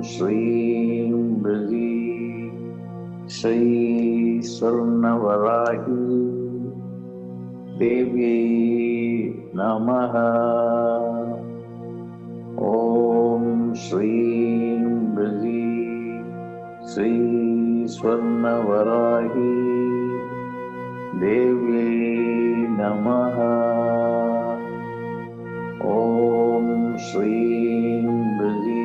Shreem Brzee Swarna Varahi Devi Namaha. Om Shreem Brzee Swarna Varahi Devi Namaha. Om Shreem Brzee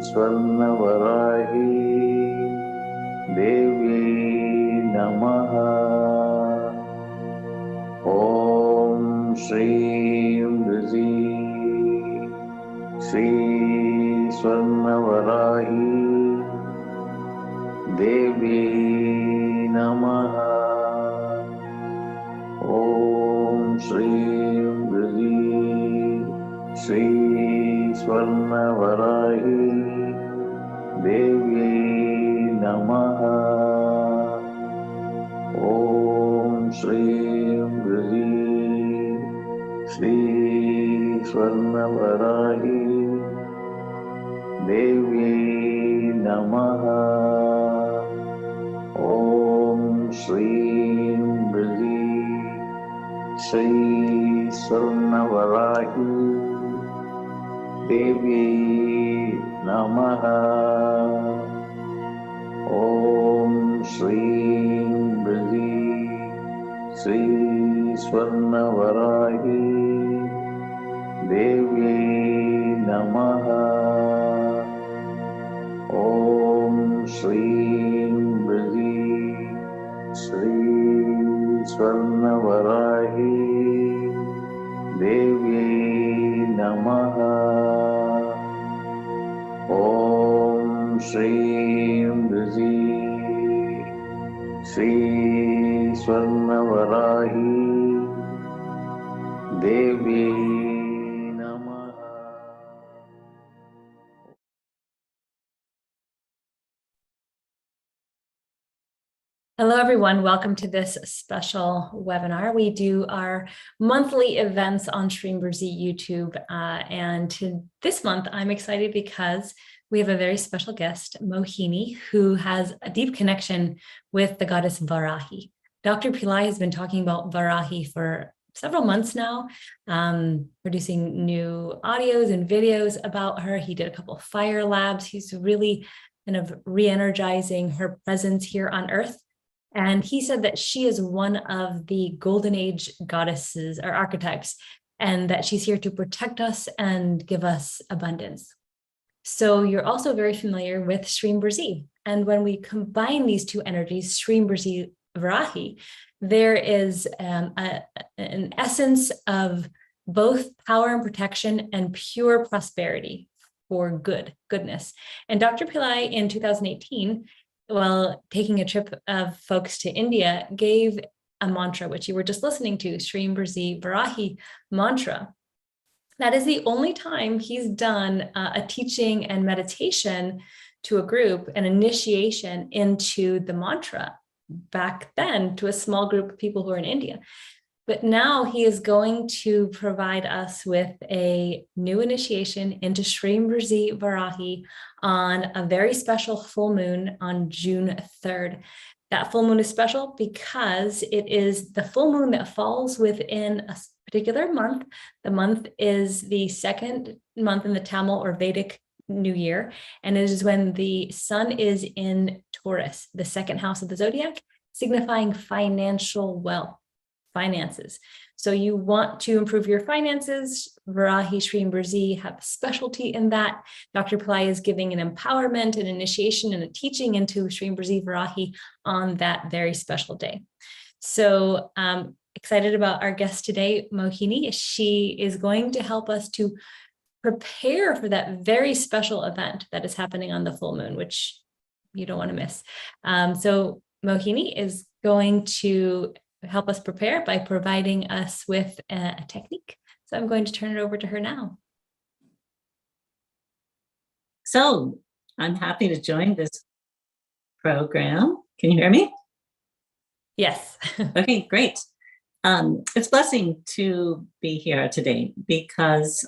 Swarna Varahi Devi Namaha. Om Shreem Brzee Swarna Varahi Devi Namaha. Om Shreem Brzee Swarna Varahi Devi Namaha. Om Shreem Brzee Swarna Varahi Devi Namaha. Om Shreem Brzee Swarna Varahi Devi Namaha. Om Shreem Brzee Swarna Varahi Devi Namaha. Om Shreem Brzee Swarna Varahi Devi Namaha. Om Shreem Brzee Swarna Varahi Devi Namaha. Hello, everyone. Welcome to this special webinar. We do our monthly events on Shreem Brzee YouTube. This month, I'm excited because we have a very special guest, Mohini, who has a deep connection with the goddess Varahi. Dr. Pillai has been talking about Varahi for several months now, producing new audios and videos about her. He did a couple of fire labs. He's really kind of re-energizing her presence here on Earth. And he said that she is one of the golden age goddesses or archetypes, and that she's here to protect us and give us abundance. So you're also very familiar with Shreem Brzee. And when we combine these two energies, Shreem Brzee Varahi, there is an essence of both power and protection and pure prosperity for goodness. And Dr. Pillai in 2018, while taking a trip of folks to India, gave a mantra, which you were just listening to, Shreem Brzee Varahi mantra. That is the only time he's done a teaching and meditation to a group, an initiation into the mantra, back then to a small group of people who are in India. But now he is going to provide us with a new initiation into Shreem Brzee Varahi on a very special full moon on June 3rd. That full moon is special because it is the full moon that falls within a particular month. The month is the second month in the Tamil or Vedic New Year, and it is when the sun is in Taurus, the second house of the zodiac, signifying financial wealth. Finances. So you want to improve your finances. Varahi Shreem Brzee have a specialty in that. Dr. Pillai is giving an empowerment, an initiation, and a teaching into Shreem Brzee Varahi on that very special day. So excited about our guest today, Mohini. She is going to help us to prepare for that very special event that is happening on the full moon, which you don't want to miss. So Mohini is going to help us prepare by providing us with a technique So I'm going to turn it over to her now. So I'm happy to join this program. Can you hear me? Yes. Okay, great. It's a blessing to be here today because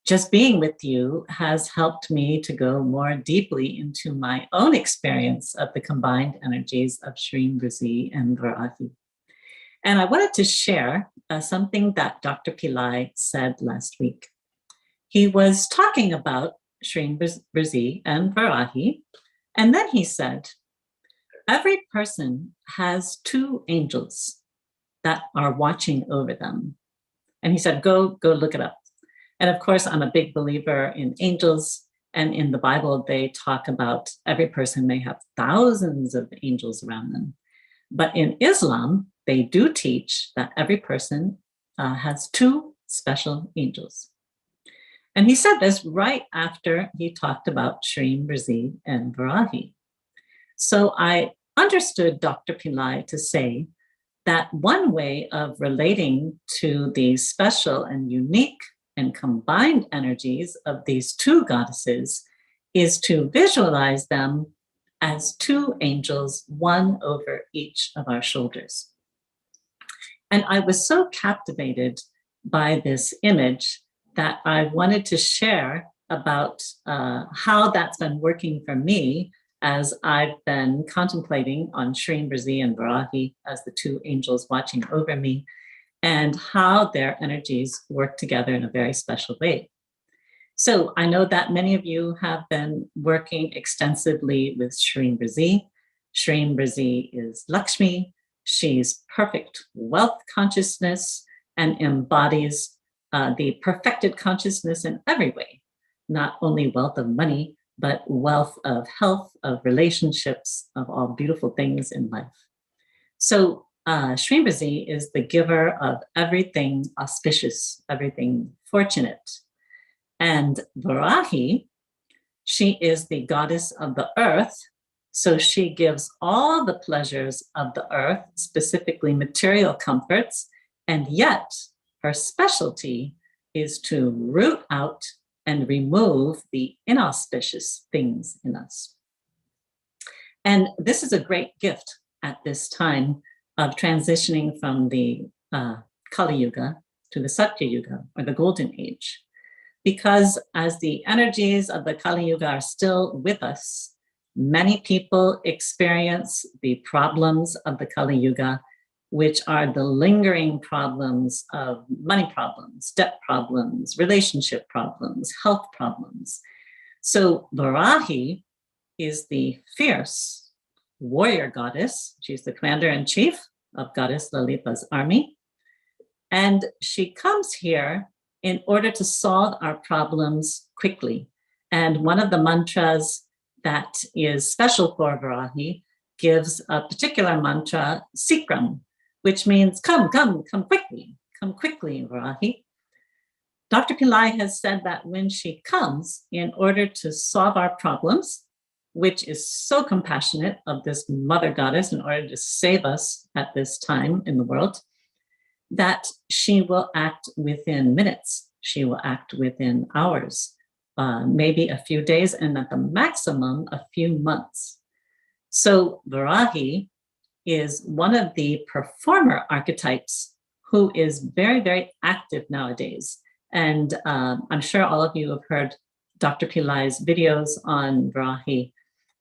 just being with you has helped me to go more deeply into my own experience of the combined energies of Shreem Brzee and Varahi. And I wanted to share something that Dr. Pillai said last week. He was talking about Shreem Brzee and Varahi, and then he said, every person has two angels that are watching over them. And he said, go look it up. And of course, I'm a big believer in angels. And in the Bible, they talk about every person may have thousands of angels around them. But in Islam, they do teach that every person has two special angels. And he said this right after he talked about Shreem Brzee and Varahi. So I understood Dr. Pillai to say that one way of relating to the special and unique and combined energies of these two goddesses is to visualize them as two angels, one over each of our shoulders. And I was so captivated by this image that I wanted to share about how that's been working for me as I've been contemplating on Shreem Brzee and Varahi as the two angels watching over me, and how their energies work together in a very special way. So I know that many of you have been working extensively with Shreem Brzee. Shreem Brzee is Lakshmi. She's perfect wealth consciousness and embodies the perfected consciousness in every way, not only wealth of money, but wealth of health, of relationships, of all beautiful things in life. So Shreem Brzee is the giver of everything auspicious, everything fortunate. And Varahi, she is the goddess of the earth. So she gives all the pleasures of the earth, specifically material comforts, and yet her specialty is to root out and remove the inauspicious things in us. And this is a great gift at this time of transitioning from the Kali Yuga to the Satya Yuga, or the Golden Age. Because as the energies of the Kali Yuga are still with us, many people experience the problems of the Kali Yuga, which are the lingering problems of money problems, debt problems, relationship problems, health problems. So Varahi is the fierce warrior goddess. She's the commander-in-chief of Goddess Lalita's army. And she comes here in order to solve our problems quickly. And one of the mantras that is special for Varahi gives a particular mantra, Sikram, which means come quickly, Varahi. Dr. Pillai has said that when she comes in order to solve our problems, which is so compassionate of this mother goddess in order to save us at this time in the world, that she will act within minutes, she will act within hours, maybe a few days, and at the maximum, a few months. So Varahi is one of the performer archetypes who is very, very active nowadays. And I'm sure all of you have heard Dr. Pillai's videos on Varahi,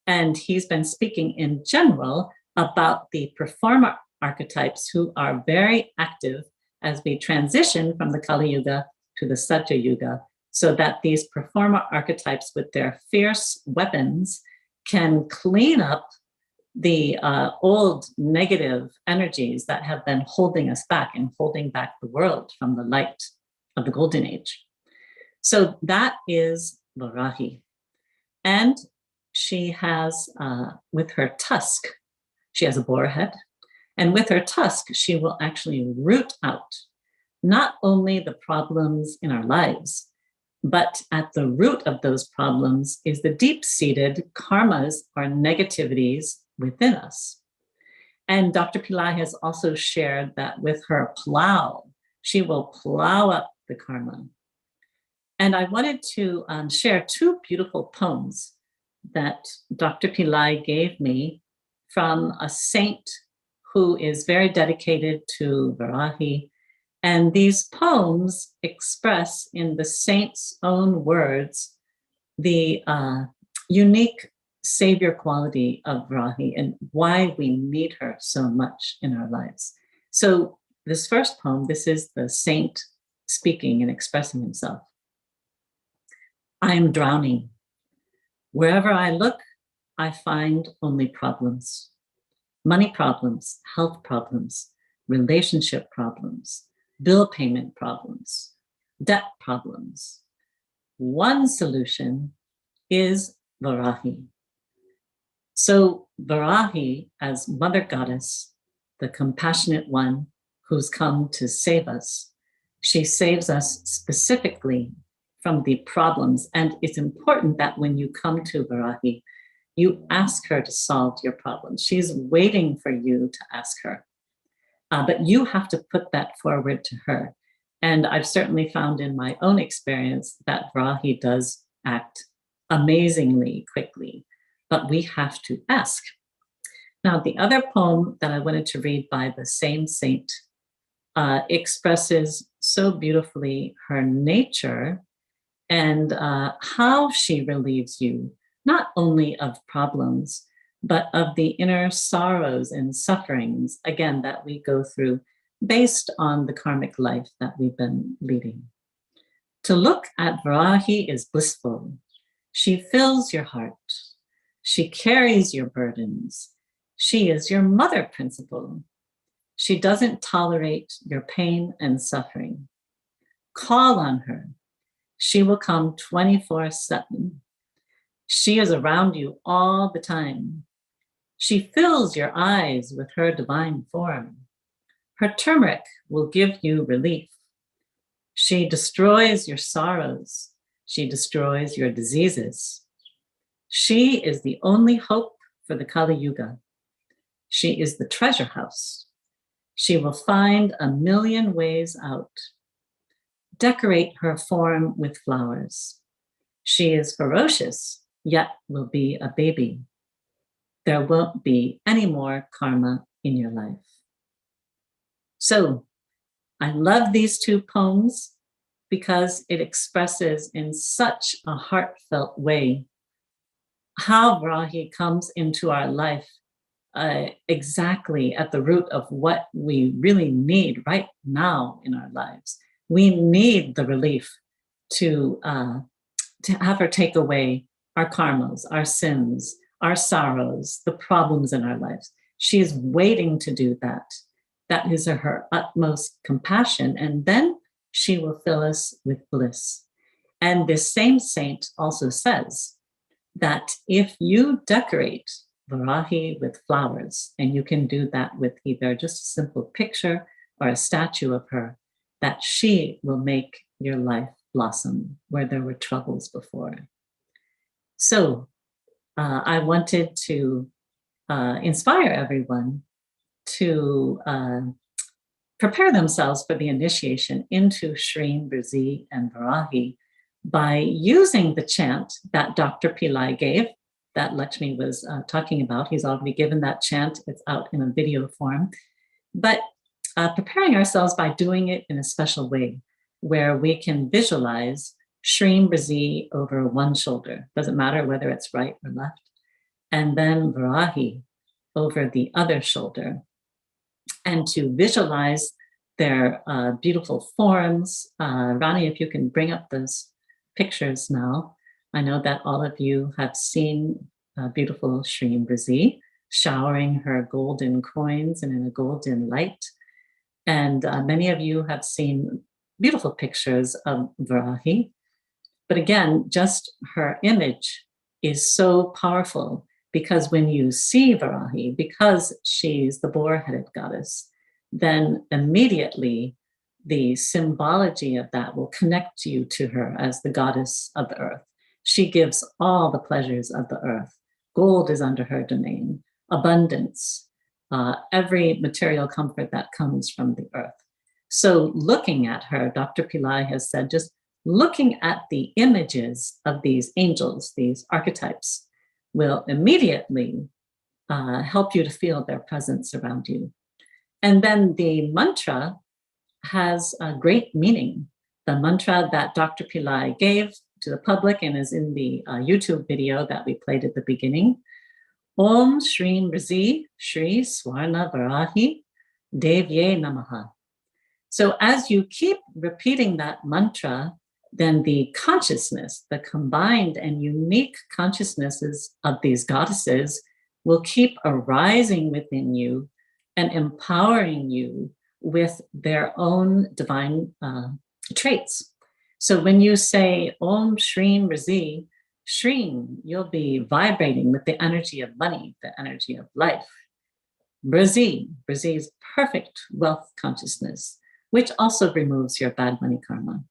and he's been speaking in general about the performer archetypes who are very active as we transition from the Kali Yuga to the Satya Yuga, so that these performer archetypes with their fierce weapons can clean up the old negative energies that have been holding us back and holding back the world from the light of the Golden Age. So that is Varahi. And she has, with her tusk, she has a boar head, and with her tusk, she will actually root out not only the problems in our lives, but at the root of those problems is the deep-seated karmas or negativities within us. And Dr. Pillai has also shared that with her plow, She will plow up the karma. And I wanted to share two beautiful poems that Dr. Pillai gave me from a saint who is very dedicated to Varahi. And these poems express in the saint's own words the unique savior quality of Varahi and why we need her so much in our lives. So this first poem, this is the saint speaking and expressing himself. I am drowning. Wherever I look, I find only problems. Money problems, health problems, relationship problems, bill payment problems, debt problems. One solution is Varahi. So Varahi, as Mother Goddess, the compassionate one who's come to save us, she saves us specifically from the problems. And it's important that when you come to Varahi, you ask her to solve your problems. She's waiting for you to ask her. But you have to put that forward to her. And I've certainly found in my own experience that Varahi does act amazingly quickly, but we have to ask. Now, the other poem that I wanted to read by the same saint expresses so beautifully her nature and how she relieves you, not only of problems, but of the inner sorrows and sufferings, again, that we go through based on the karmic life that we've been leading. To look at Varahi is blissful. She fills your heart. She carries your burdens. She is your mother principle. She doesn't tolerate your pain and suffering. Call on her. She will come 24/7. She is around you all the time. She fills your eyes with her divine form. Her turmeric will give you relief. She destroys your sorrows. She destroys your diseases. She is the only hope for the Kali Yuga. She is the treasure house. She will find a million ways out. Decorate her form with flowers. She is ferocious, yet will be a baby. There won't be any more karma in your life. So I love these two poems because it expresses in such a heartfelt way how Varahi comes into our life exactly at the root of what we really need right now in our lives. We need the relief to have her take away our karmas, our sins, our sorrows, the problems in our lives. She is waiting to do that. That is her utmost compassion. And then she will fill us with bliss. And this same saint also says that if you decorate Varahi with flowers, and you can do that with either just a simple picture or a statue of her, that she will make your life blossom where there were troubles before. So I wanted to inspire everyone to prepare themselves for the initiation into Shreem Brzee and Varahi by using the chant that Dr. Pillai gave, that Lakshmi was talking about. He's already given that chant. It's out in a video form. But preparing ourselves by doing it in a special way where we can visualize Shreem Brzee over one shoulder. Doesn't matter whether it's right or left. And then Varahi over the other shoulder. And to visualize their beautiful forms. Rani, if you can bring up those pictures now. I know that all of you have seen beautiful Shreem Brzee showering her golden coins and in a golden light. And many of you have seen beautiful pictures of Varahi. But again, just her image is so powerful because when you see Varahi, because she's the boar-headed goddess, then immediately the symbology of that will connect you to her as the goddess of the earth. She gives all the pleasures of the earth. Gold is under her domain, abundance, every material comfort that comes from the earth. So looking at her, Dr. Pillai has said, just looking at the images of these angels, these archetypes, will immediately help you to feel their presence around you. And then the mantra has a great meaning. The mantra that Dr. Pillai gave to the public and is in the YouTube video that we played at the beginning. Om Shreem Brzee Shri Swarna Varahi Devye Namaha. So as you keep repeating that mantra, then the consciousness, the combined and unique consciousnesses of these goddesses will keep arising within you and empowering you with their own divine traits. So when you say Om Shreem Brzee, Shreem, you'll be vibrating with the energy of money, the energy of life. Brzee, Brzee is perfect wealth consciousness, which also removes your bad money karma.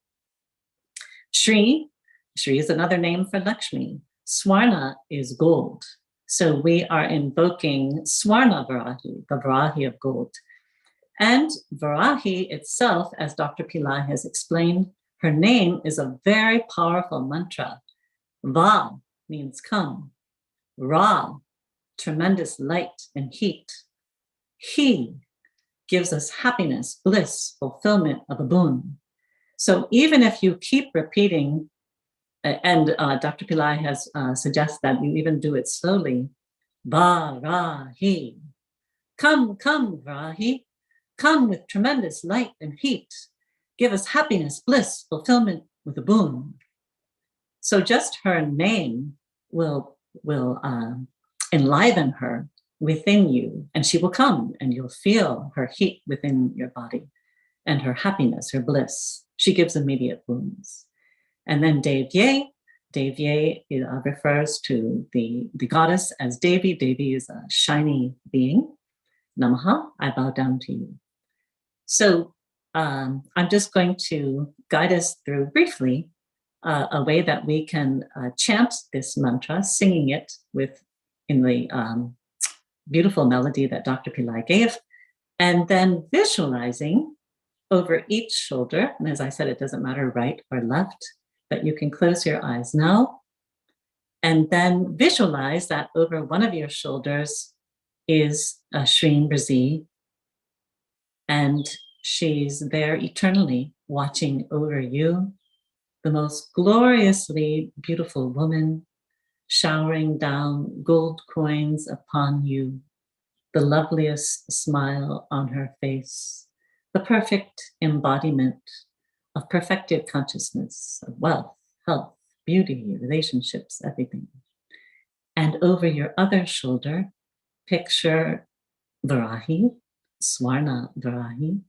Shri is another name for Lakshmi. Swarna is gold. So we are invoking Swarna Varahi, the Varahi of gold. And Varahi itself, as Dr. Pillai has explained, her name is a very powerful mantra. Va means come. Ra, tremendous light and heat. He gives us happiness, bliss, fulfillment of a boon. So even if you keep repeating, and Dr. Pillai has suggested that you even do it slowly, Varahi, come, Varahi, come with tremendous light and heat. Give us happiness, bliss, fulfillment with a boon. So just her name will enliven her within you, and she will come and you'll feel her heat within your body and her happiness, her bliss. She gives immediate boons. And then Devye refers to the goddess as Devi. Devi is a shiny being. Namaha, I bow down to you. So I'm just going to guide us through briefly a way that we can chant this mantra, singing it in the beautiful melody that Dr. Pillai gave, and then visualizing over each shoulder. And as I said, it doesn't matter right or left, but you can close your eyes now and then visualize that over one of your shoulders is a Shreem Brzee, and she's there eternally watching over you, the most gloriously beautiful woman, showering down gold coins upon you, the loveliest smile on her face, the perfect embodiment of perfected consciousness, of wealth, health, beauty, relationships, everything. And over your other shoulder, picture Varahi, Swarna Varahi.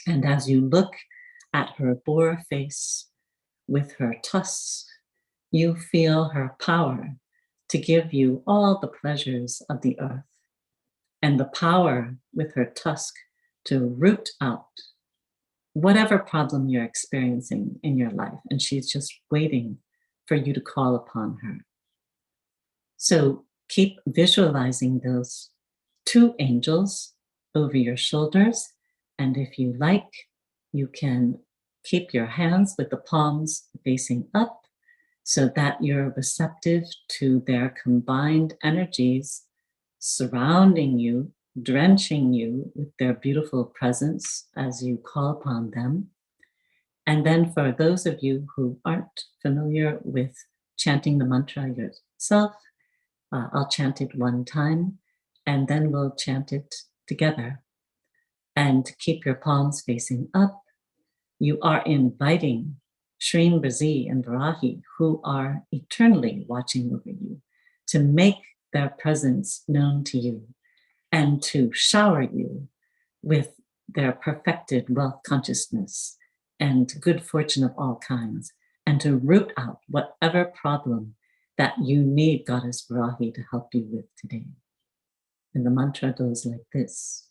And as you look at her boar face with her tusks, you feel her power to give you all the pleasures of the earth, and the power with her tusk to root out whatever problem you're experiencing in your life. And she's just waiting for you to call upon her. So keep visualizing those two angels over your shoulders. And if you like, you can keep your hands with the palms facing up so that you're receptive to their combined energies surrounding you, drenching you with their beautiful presence as you call upon them. And then for those of you who aren't familiar with chanting the mantra yourself, I'll chant it one time and then we'll chant it together. And keep your palms facing up. You are inviting Shreem Brzee and Varahi, who are eternally watching over you, to make their presence known to you and to shower you with their perfected wealth consciousness and good fortune of all kinds, and to root out whatever problem that you need Goddess Varahi to help you with today. And the mantra goes like this.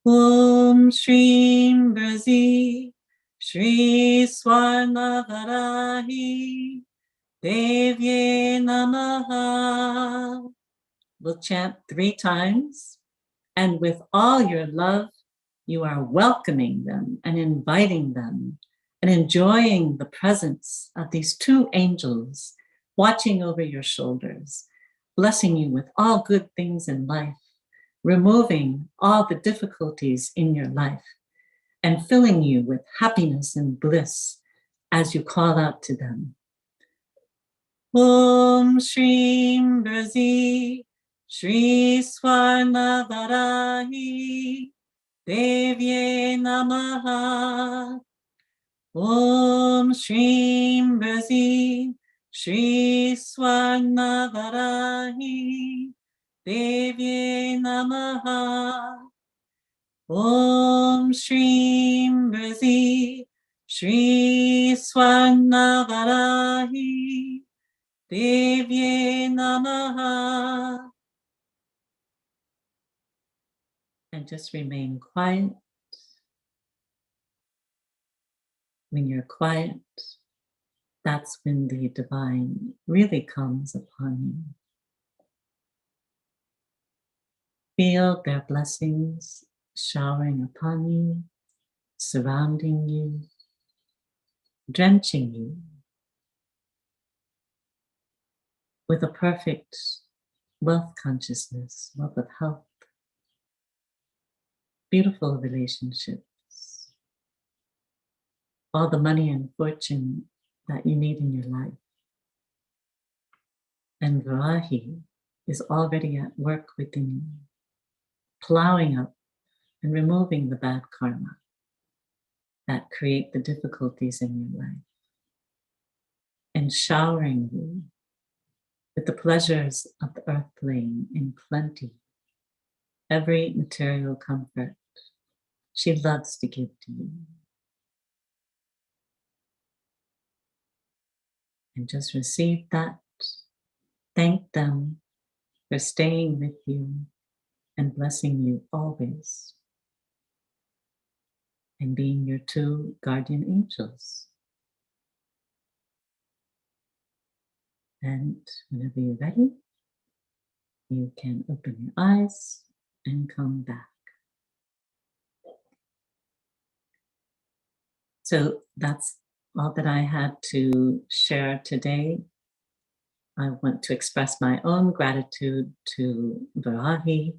Om Shreem Brzee Shri Swarna Varahi Devye Namaha. We'll chant 3 times, and with all your love, you are welcoming them and inviting them and enjoying the presence of these two angels watching over your shoulders, blessing you with all good things in life, removing all the difficulties in your life, and filling you with happiness and bliss as you call out to them. Om Shreem Brzee Shri Swarna Varahi Devye Namaha. Om Shreem Brzee Shri Swarna Varahi Devye Namaha. Om Shreem Brzee Shri Swarna Varahi Devye Namaha. And just remain quiet. When you're quiet, that's when the divine really comes upon you. Feel their blessings showering upon you, surrounding you, drenching you with a perfect wealth consciousness, wealth of health, beautiful relationships, all the money and fortune that you need in your life. And Varahi is already at work within you, plowing up and removing the bad karma that create the difficulties in your life, and showering you with the pleasures of the earth plane in plenty, every material comfort she loves to give to you. And just receive that. Thank them for staying with you and blessing you always, and being your two guardian angels. And whenever you're ready, you can open your eyes and come back. So that's all that I had to share today. I want to express my own gratitude to Varahi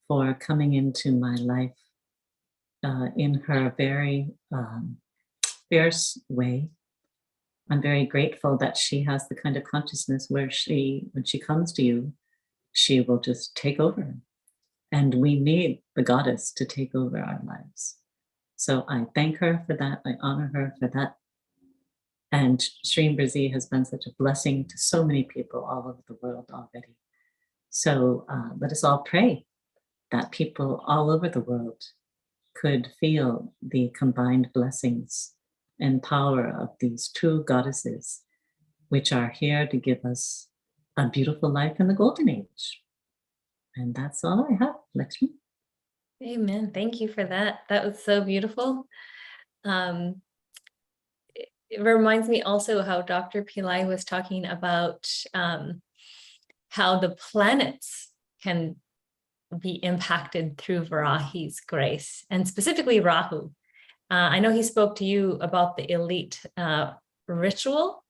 for coming into my life in her very fierce way. I'm very grateful that she has the kind of consciousness where when she comes to you, she will just take over. And we need the goddess to take over our lives. So I thank her for that. I honor her for that. And Shreem Brzee has been such a blessing to so many people all over the world already. So let us all pray that people all over the world could feel the combined blessings and power of these two goddesses, which are here to give us a beautiful life in the golden age. And that's all I have, Lakshmi. Amen. Thank you for that. That was so beautiful. It reminds me also how Dr. Pillai was talking about how the planets can be impacted through Varahi's grace, and specifically Rahu. I know he spoke to you about the elite ritual.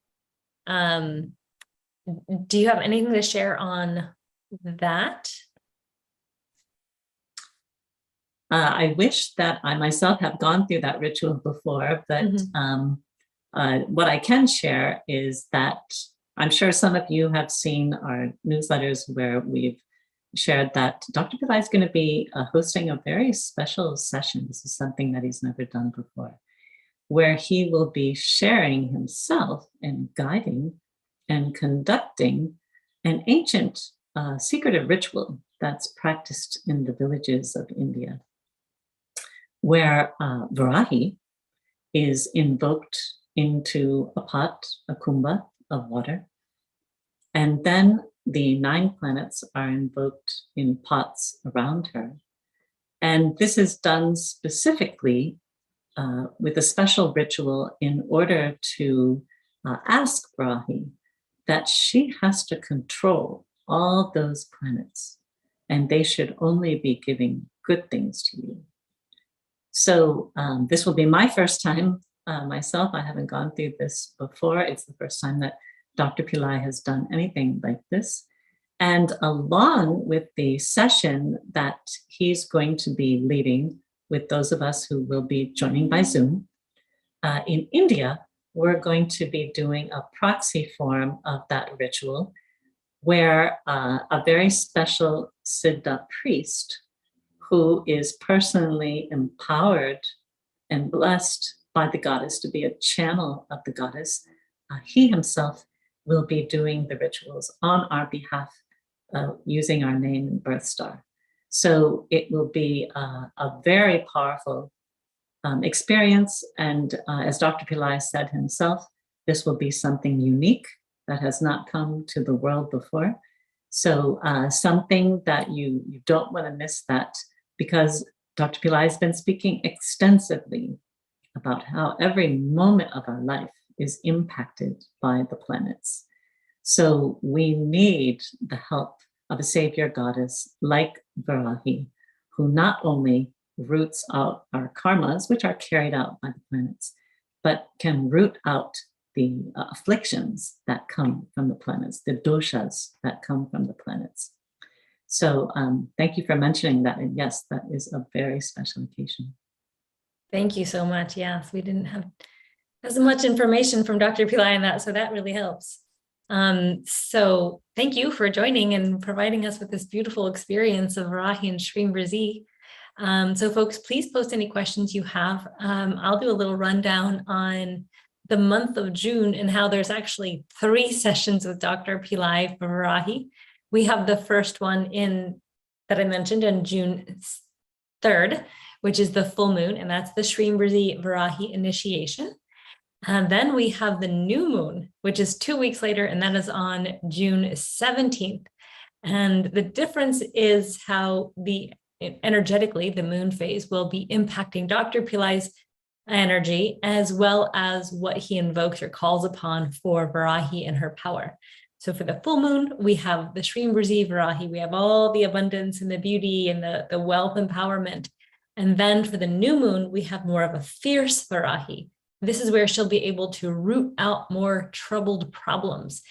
Do you have anything to share on that? I wish that I myself have gone through that ritual before, but what I can share is that I'm sure some of you have seen our newsletters where we've shared that Dr. Pillai is going to be hosting a very special session. This is something that he's never done before, where he will be sharing himself and guiding and conducting an ancient secretive ritual that's practiced in the villages of India, where Varahi is invoked into a pot, a kumbha of water, and then the 9 planets are invoked in pots around her. And this is done specifically with a special ritual in order to ask Varahi that she has to control all those planets, and they should only be giving good things to you. So this will be my first time myself. I haven't gone through this before. It's the first time that Dr. Pillai has done anything like this. And along with the session that he's going to be leading with those of us who will be joining by Zoom, in India, we're going to be doing a proxy form of that ritual where a very special Siddha priest who is personally empowered and blessed by the goddess to be a channel of the goddess, he himself will be doing the rituals on our behalf using our name and birth star. So it will be a very powerful experience. And as Dr. Pillai said himself, this will be something unique that has not come to the world before. So something that you don't want to miss, that because Dr. Pillai has been speaking extensively about how every moment of our life is impacted by the planets. So we need the help of a savior goddess like Varahi, who not only roots out our karmas, which are carried out by the planets, but can root out the afflictions that come from the planets, the doshas that come from the planets. So thank you for mentioning that. And yes, that is a very special occasion. Thank you so much. Yes, we didn't have as much information from Dr. Pillai on that, so that really helps. So thank you for joining and providing us with this beautiful experience of Varahi and Shreem Brzee. So folks, please post any questions you have. I'll do a little rundown on the month of June and how there's actually 3 sessions with Dr. Pillai for Varahi. We have the first one that I mentioned on June 3rd, which is the full moon, and that's the Shreem Brzee Varahi initiation. And then we have the new moon, which is 2 weeks later, and that is on June 17th. And the difference is how energetically the moon phase will be impacting Dr. Pillai's energy, as well as what he invokes or calls upon for Varahi and her power. So for the full moon, we have the Shreem Brzee Varahi. We have all the abundance and the beauty and the wealth empowerment. And then for the new moon, we have more of a fierce Varahi. This is where she'll be able to root out more troubled problems.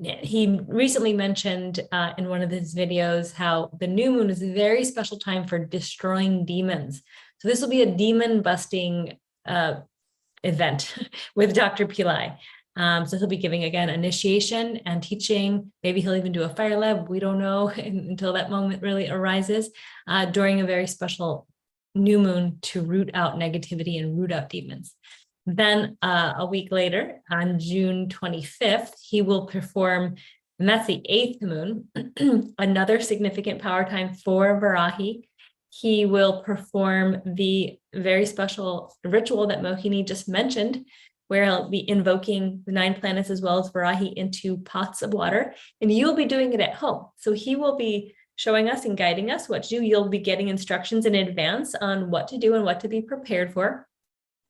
He recently mentioned in one of his videos how the new moon is a very special time for destroying demons. So this will be a demon busting event with Dr. Pillai. So he'll be giving, again, initiation and teaching. Maybe he'll even do a fire lab. We don't know until that moment really arises during a very special new moon to root out negativity and root out demons. Then a week later, on June 25th, he will perform, and that's the 8th moon, another significant power time for Varahi. He will perform the very special ritual that Mohini just mentioned, where he'll be invoking the 9 planets as well as Varahi into pots of water, and you'll be doing it at home. So he will be showing us and guiding us what to do. You'll be getting instructions in advance on what to do and what to be prepared for.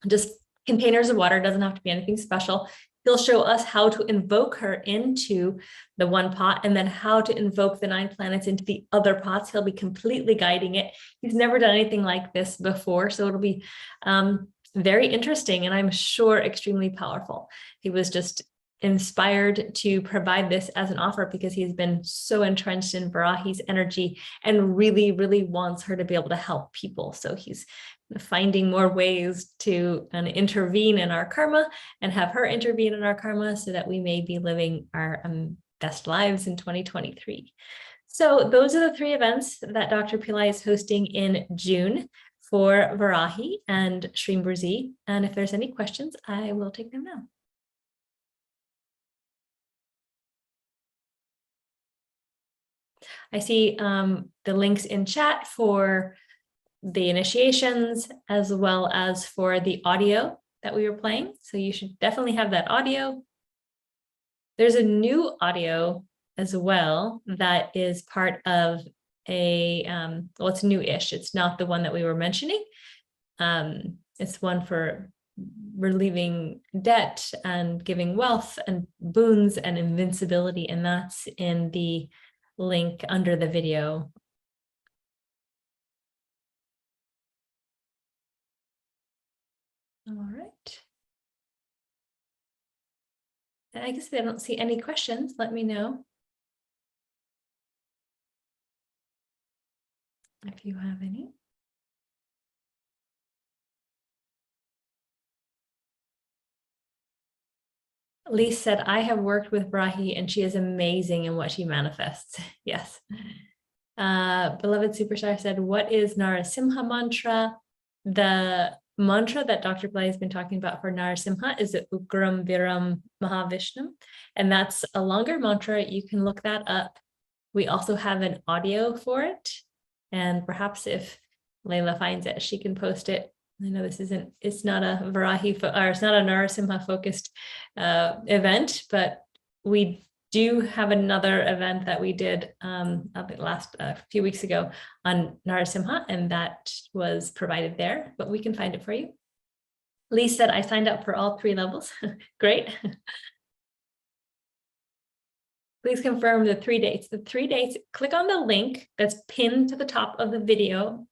Just containers of water, doesn't have to be anything special. He'll show us how to invoke her into the one pot and then how to invoke the 9 planets into the other pots. He'll be completely guiding it. He's never done anything like this before, so it'll be very interesting and I'm sure extremely powerful. He was just inspired to provide this as an offer because he's been so entrenched in Varahi's energy and really, really wants her to be able to help people. So he's finding more ways to intervene in our karma and have her intervene in our karma so that we may be living our best lives in 2023. So those are the 3 events that Dr. Pillai is hosting in June for Varahi and Shreem Brzee. And if there's any questions, I will take them now. I see the links in chat for the initiations as well as for the audio that we were playing. So you should definitely have that audio. There's a new audio as well that is part of a, well, it's new-ish. It's not the one that we were mentioning. It's one for relieving debt and giving wealth and boons and invincibility. And that's in the link under the video. All right. And I guess if I don't see any questions, let me know if you have any. Lise said, I have worked with Varahi and she is amazing in what she manifests. Yes. Beloved Superstar said, what is Narasimha mantra? The mantra that Dr. Pillai has been talking about for Narasimha is the Ugram Viram Mahavishnu. And that's a longer mantra. You can look that up. We also have an audio for it. And perhaps if Layla finds it, she can post it. I know it's not a Varahi, or it's not a Narasimha focused event, but we do have another event that we did a few weeks ago on Narasimha, and that was provided there, but we can find it for you. Lee said, I signed up for all 3 levels. Great. Please confirm the 3 dates. The 3 dates, click on the link that's pinned to the top of the video,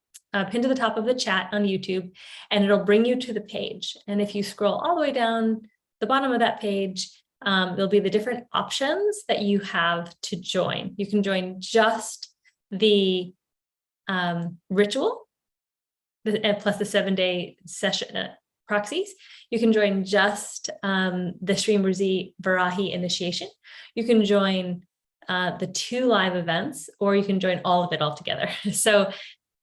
pinned to the top of the chat on YouTube, and it'll bring you to the page. And if you scroll all the way down the bottom of that page, there'll be the different options that you have to join. You can join just the ritual, plus the 7-day session proxies. You can join just the Shreem Brzee Varahi initiation. You can join the 2 live events, or you can join all of it all together. So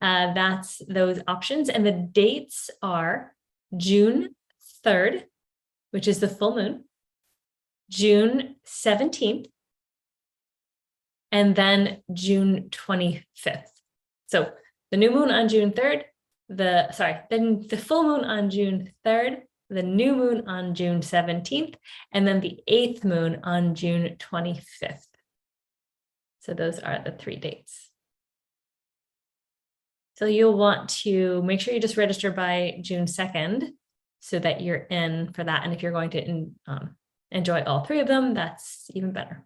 that's those options. And the dates are June 3rd, which is the full moon, June 17th, and then June 25th. So the new moon on June 3rd, then the full moon on June 3rd, the new moon on June 17th, and then the 8th moon on June 25th. So those are the 3 dates. So you'll want to make sure you just register by June 2nd so that you're in for that. And if you're going to enjoy all 3 of them, that's even better.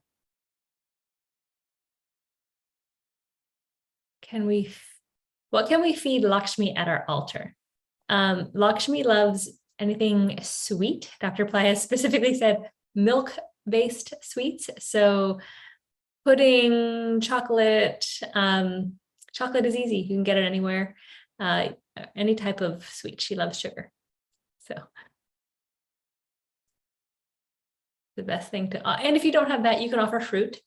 What can we feed Lakshmi at our altar? Lakshmi loves anything sweet. Dr. Pillai has specifically said milk-based sweets. So pudding, chocolate, chocolate is easy. You can get it anywhere. Any type of sweet. She loves sugar. So the best thing to, and if you don't have that, you can offer fruit.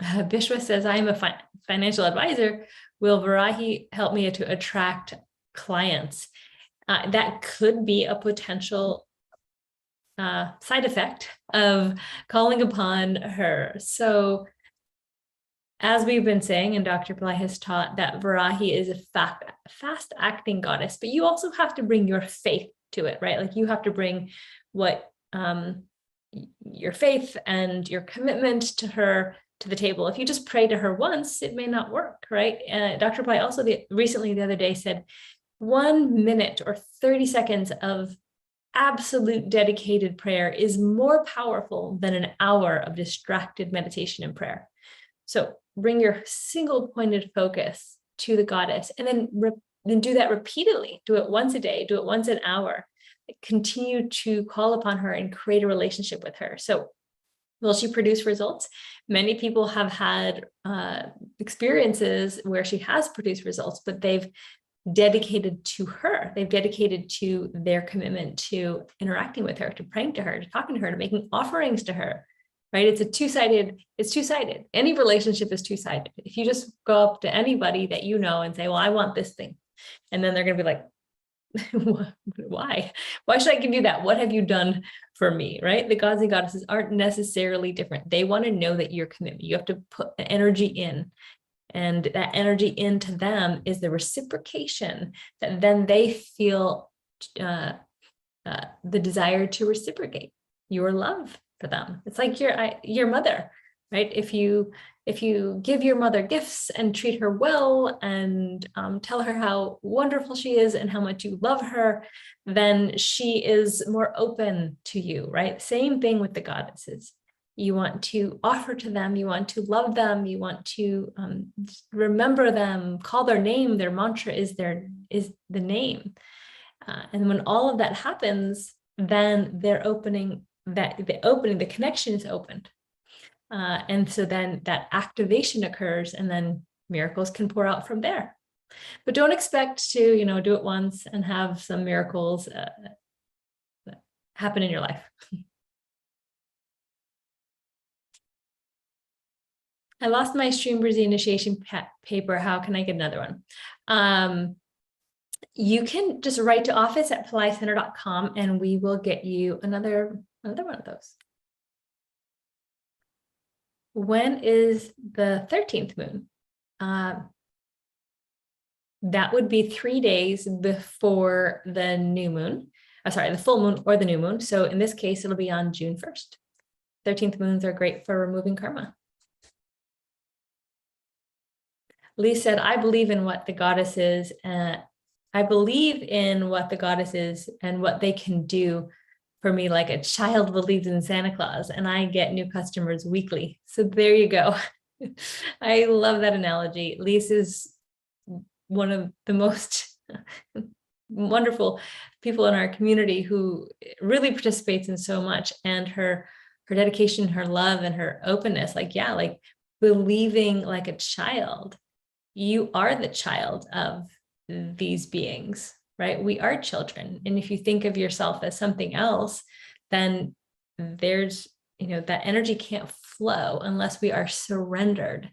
Bishwa says, I am a financial advisor. Will Varahi help me to attract clients? That could be a potential side effect of calling upon her. So as we've been saying, and Dr. Pillai has taught, that Varahi is a fast acting goddess, but you also have to bring your faith to it, right? Like you have to bring what your faith and your commitment to her to the table. If you just pray to her once, it may not work, right? Dr. Pillai also recently the other day said 1 minute or 30 seconds of absolute dedicated prayer is more powerful than an hour of distracted meditation and prayer. So bring your single pointed focus to the goddess, and then do that repeatedly. Do it once a day, do it once an hour. Continue to call upon her and create a relationship with her. So will she produce results? Many people have had experiences where she has produced results, but they've dedicated to her. They've dedicated to their commitment to interacting with her, to praying to her, to talking to her, to making offerings to her, right? It's two-sided. Any relationship is two-sided. If you just go up to anybody that you know and say, well, I want this thing, and then they're going to be like, why should I give you that? What have you done for me, right? The gods and goddesses aren't necessarily different. They want to know that your commitment, you have to put the energy in, and that energy into them is the reciprocation that then they feel the desire to reciprocate your love for them. It's like your mother, right? If you give your mother gifts and treat her well and tell her how wonderful she is and how much you love her, then she is more open to you, right? Same thing with the goddesses. You want to offer to them, you want to love them, you want to remember them, call their name. Their mantra is the name. And when all of that happens, then the connection is opened. And so then that activation occurs, and then miracles can pour out from there. But don't expect to, do it once and have some miracles happen in your life. I lost my Shreem Brzee initiation paper. How can I get another one? You can just write to office@pillaicenter.com and we will get you another one of those. When is the 13th moon? That would be 3 days before the new moon. The full moon or the new moon. So in this case, it'll be on June 1st. 13th moons are great for removing karma. Lee said, I believe in what the goddess is. I believe in what the goddess is and what they can do for me, like a child believes in Santa Claus, and I get new customers weekly. So there you go. I love that analogy. Lisa's one of the most wonderful people in our community who really participates in so much, and her dedication, her love, and her openness, like believing like a child. You are the child of these beings, right? We are children. And if you think of yourself as something else, then there's, that energy can't flow unless we are surrendered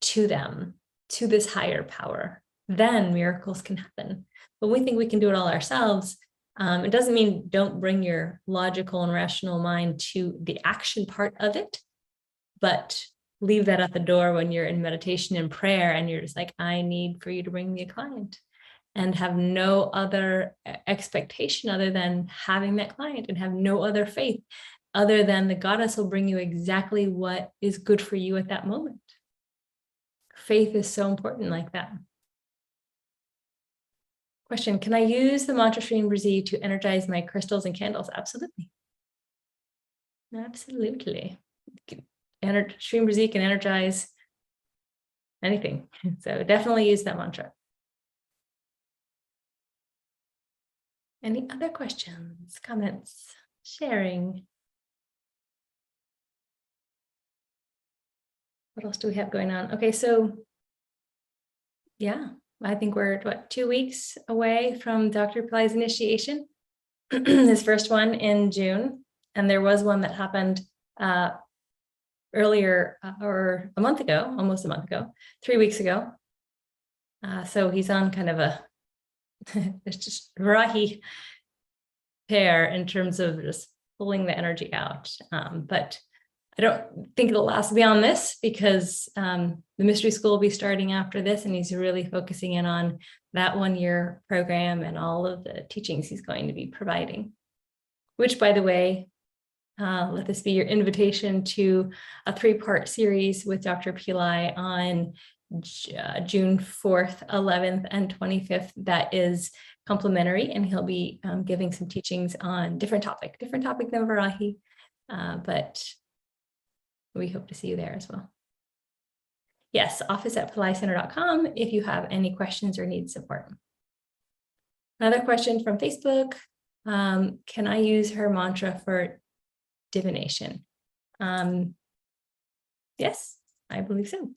to them, to this higher power. Then miracles can happen. But we think we can do it all ourselves. It doesn't mean don't bring your logical and rational mind to the action part of it, but leave that at the door when you're in meditation and prayer and you're just like, I need for you to bring me a client, and have no other expectation other than having that client, and have no other faith other than the goddess will bring you exactly what is good for you at that moment. Faith is so important like that. Question, can I use the mantra Shreem Brzee to energize my crystals and candles? Absolutely. Absolutely. Shreem Brzee can energize anything. So definitely use that mantra. Any other questions, comments, sharing? What else do we have going on? Okay, so yeah, I think we're 2 weeks away from Dr. Pillai's initiation, his first one in June. And there was one that happened earlier, or a month ago, almost a month ago, 3 weeks ago. So he's on kind of a it's just Varahi pair in terms of just pulling the energy out. But I don't think it'll last beyond this, because the mystery school will be starting after this, and he's really focusing in on that 1-year program and all of the teachings he's going to be providing, which, by the way, let this be your invitation to a 3-part series with Dr. Pillai on June 4th, 11th, and 25th. That is complimentary, and he'll be giving some teachings on different topic than Varahi, but we hope to see you there as well. Yes, office@pillaicenter.com if you have any questions or need support. Another question from Facebook. Can I use her mantra for divination? Yes, I believe so.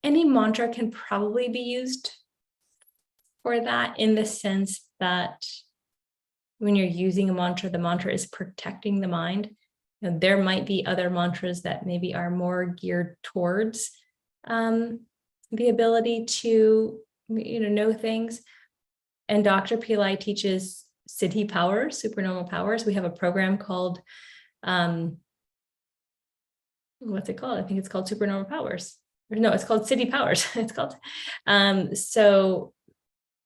Any mantra can probably be used for that, in the sense that when you're using a mantra, the mantra is protecting the mind. And there might be other mantras that maybe are more geared towards the ability to, know things. And Dr. Pillai teaches siddhi powers, supernormal powers. We have a program called, what's it called? I think it's called Supernormal Powers. No, it's called Siddhi Powers. It's called. So,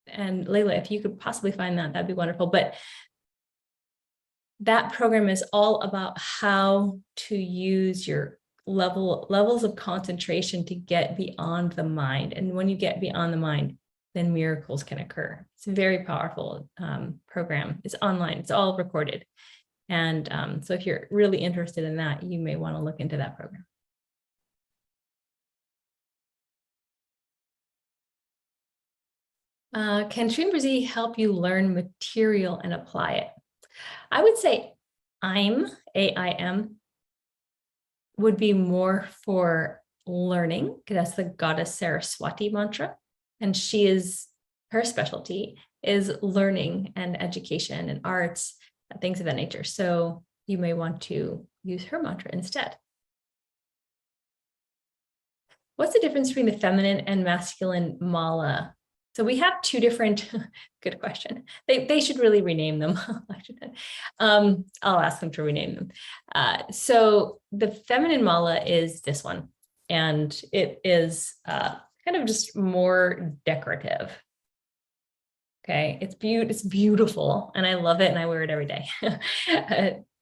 and Layla, if you could possibly find that, that'd be wonderful. But that program is all about how to use your levels of concentration to get beyond the mind. And when you get beyond the mind, then miracles can occur. It's a very powerful program. It's online, it's all recorded. And so if you're really interested in that, you may want to look into that program. Can Shreem Brzee help you learn material and apply it? I would say AIM, would be more for learning, because that's the goddess Saraswati mantra. And her specialty is learning and education and arts, and things of that nature. So you may want to use her mantra instead. What's the difference between the feminine and masculine mala? So we have two different, good question. They should really rename them. I'll ask them to rename them. So the feminine mala is this one, and it is kind of just more decorative. Okay, it's beautiful, and I love it, and I wear it every day.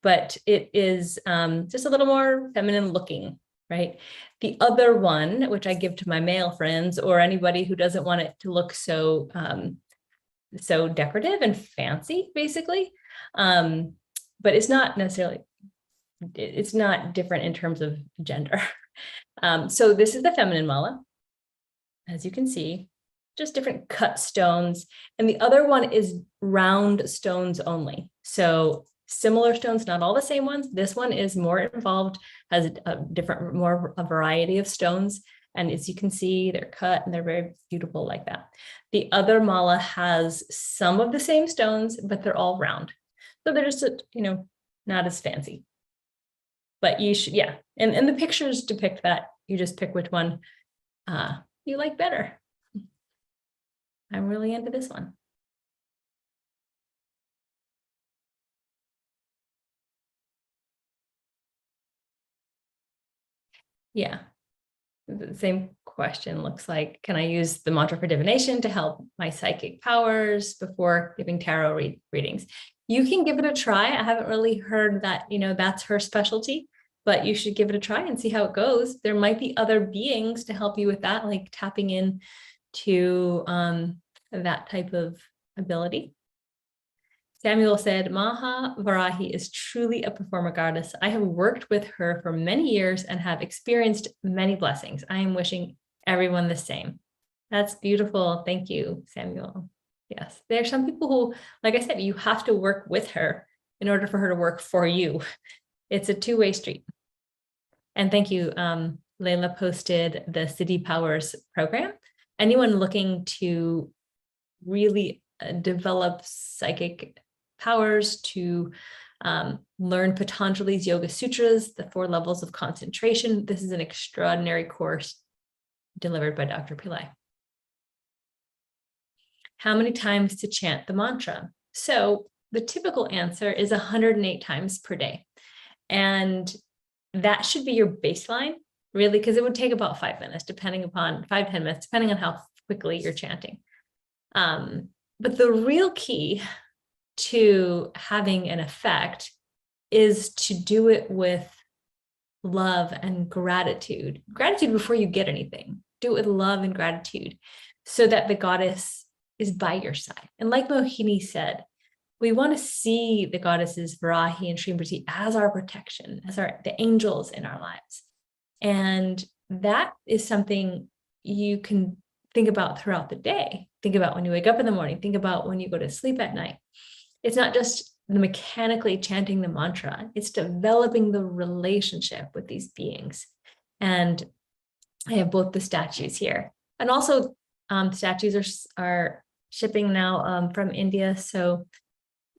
But it is just a little more feminine looking. Right. The other one, which I give to my male friends or anybody who doesn't want it to look so decorative and fancy, basically. But it's not necessarily, it's not different in terms of gender. So this is the feminine mala, as you can see, just different cut stones. And the other one is round stones only. So similar stones, not all the same ones. This one is more involved, has a variety of stones. And as you can see, they're cut and they're very beautiful like that. The other mala has some of the same stones, but they're all round. So they're just, not as fancy. But you should, yeah. And the pictures depict that. You just pick which one you like better. I'm really into this one. Yeah, the same question looks like, can I use the mantra for divination to help my psychic powers before giving tarot readings? You can give it a try. I haven't really heard that, that's her specialty, but you should give it a try and see how it goes. There might be other beings to help you with that, like tapping in to that type of ability. Samuel said, Maha Varahi is truly a performer goddess. I have worked with her for many years and have experienced many blessings. I am wishing everyone the same. That's beautiful. Thank you, Samuel. Yes, there are some people who, like I said, you have to work with her in order for her to work for you. It's a two-way street. And thank you. Layla posted the City Powers program. Anyone looking to really develop psychic powers, to learn Patanjali's Yoga Sutras, the 4 levels of concentration. This is an extraordinary course delivered by Dr. Pillai. How many times to chant the mantra? So the typical answer is 108 times per day. And that should be your baseline, really, because it would take about 5 minutes, 10 minutes, depending on how quickly you're chanting. But the real key to having an effect is to do it with love and gratitude. Gratitude before you get anything. Do it with love and gratitude so that the goddess is by your side. And like Mohini said, we want to see the goddesses Varahi and Shreem Brzee as our protection, as the angels in our lives. And that is something you can think about throughout the day. Think about when you wake up in the morning. Think about when you go to sleep at night. It's not just the mechanically chanting the mantra. It's developing the relationship with these beings. And I have both the statues here. And also statues are shipping now from India. So